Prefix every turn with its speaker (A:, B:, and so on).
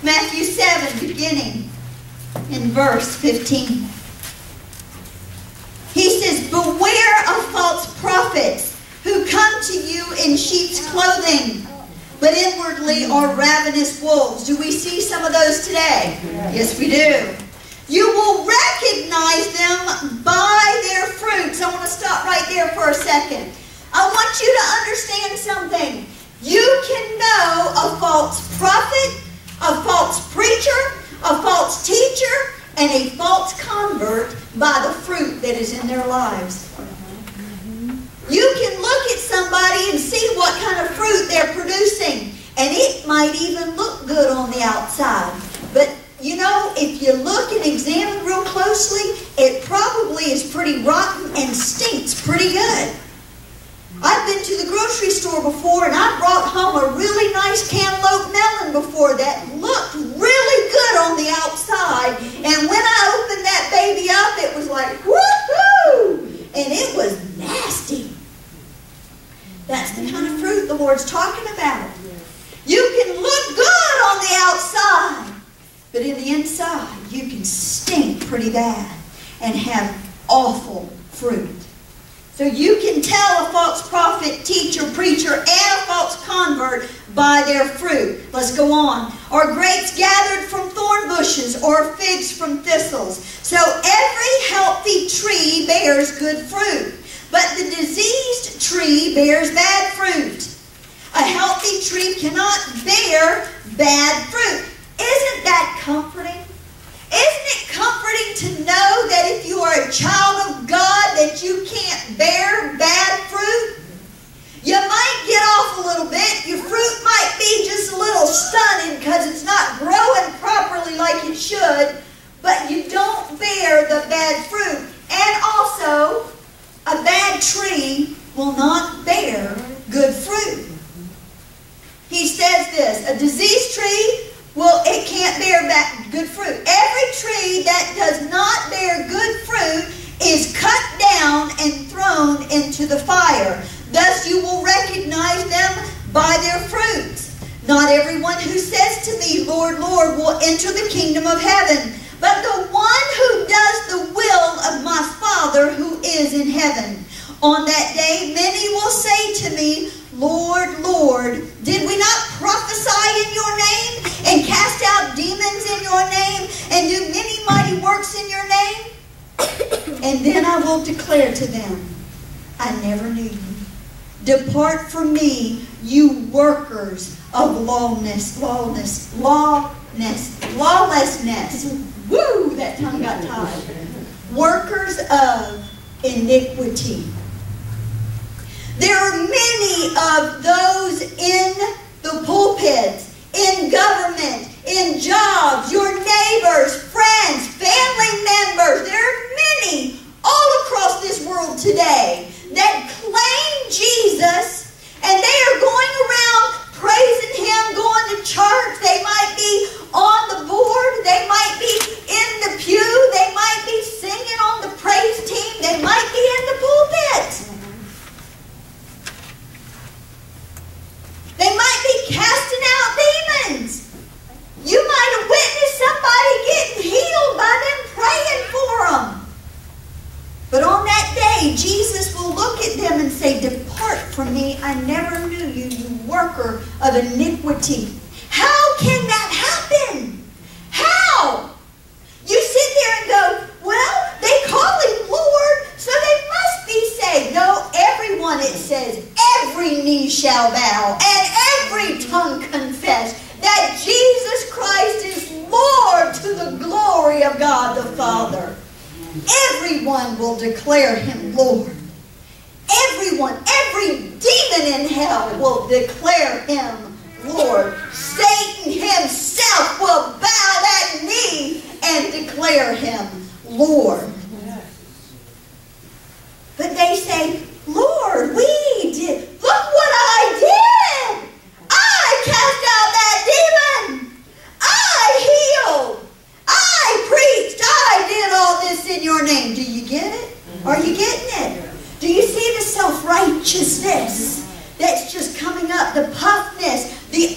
A: Matthew 7, beginning in verse 15. He says, beware of false prophets who come to you in sheep's clothing, but inwardly are ravenous wolves. Do we see some of those today? Yes, we do. You will recognize them by their fruits. I want to stop right there for a second. I want you to understand something. You can know a false prophet, a false preacher, a false teacher, and a false convert by the fruit that is in their lives. You can look at somebody and see what kind of fruit they're producing, and it might even look good on the outside. But you know, if you look and examine real closely, it probably is pretty rotten and stinks pretty good. I've been to the grocery store before, and I brought home a really nice cantaloupe melon before that looked really good on the outside. And when I opened that baby up, it was like, woohoo! And it was nasty. That's the kind of fruit the Lord's talking about. You can look good on the outside, but in the inside, you can stink pretty bad and have awful fruit. So you can tell a false prophet, teacher, preacher, and a false convert by their fruit. Let's go on. Are grapes gathered from thorn bushes, or figs from thistles? So every healthy tree bears good fruit, but the diseased tree bears bad fruit. A healthy tree cannot bear bad fruit. Isn't that comforting? Isn't it comforting to know that if you are a child of God that you can't bear bad fruit? You might get off a little bit. Your fruit might be just a little stunted because it's not growing properly like it should, but you don't bear the bad fruit. And also, a bad tree will not bear good fruit. He says this, a diseased tree, well, it can't bear good fruit. Every tree that does not bear good fruit is cut down and thrown into the fire. Thus you will recognize them by their fruits. Not everyone who says to me, Lord, Lord, will enter the kingdom of heaven, but the one who does the will of my Father who is in heaven. On that day, many will say to me, Lord, Lord, did we not prophesy in your name and cast out demons in your name and do many mighty works in your name? And then I will declare to them, I never knew you. Depart from me, you workers of lawlessness. Woo, that tongue got tied. Workers of iniquity. There are many of those in the pulpits, in government, in jobs, your neighbors, friends, family members. There are many all across this world today that claim Jesus, and they are going around praising Him, going to church. They might be on the board. They might be in the pew. They might be singing on the praise team. They might be in the pulpit. They might be casting out demons. You might have witnessed somebody getting healed by them praying for them. But on that day, Jesus will look at them and say, depart from me, I never knew you, you worker of iniquity. How can that happen? How? You sit there and go, well, they call Him Lord, so they must be saved. No, everyone, it says, every knee shall bow and every tongue confess that Jesus Christ is Lord to the glory of God the Father. Everyone will declare Him Lord. Everyone, every demon in hell will declare Him Lord. Satan himself will bow that knee and declare Him Lord. But they say, Lord, we did. Look what I did. I cast out that demon. I healed. I preached. I did all this in your name. Do you get it? Are you getting it? Do you see the self-righteousness that's just coming up? The puffness, the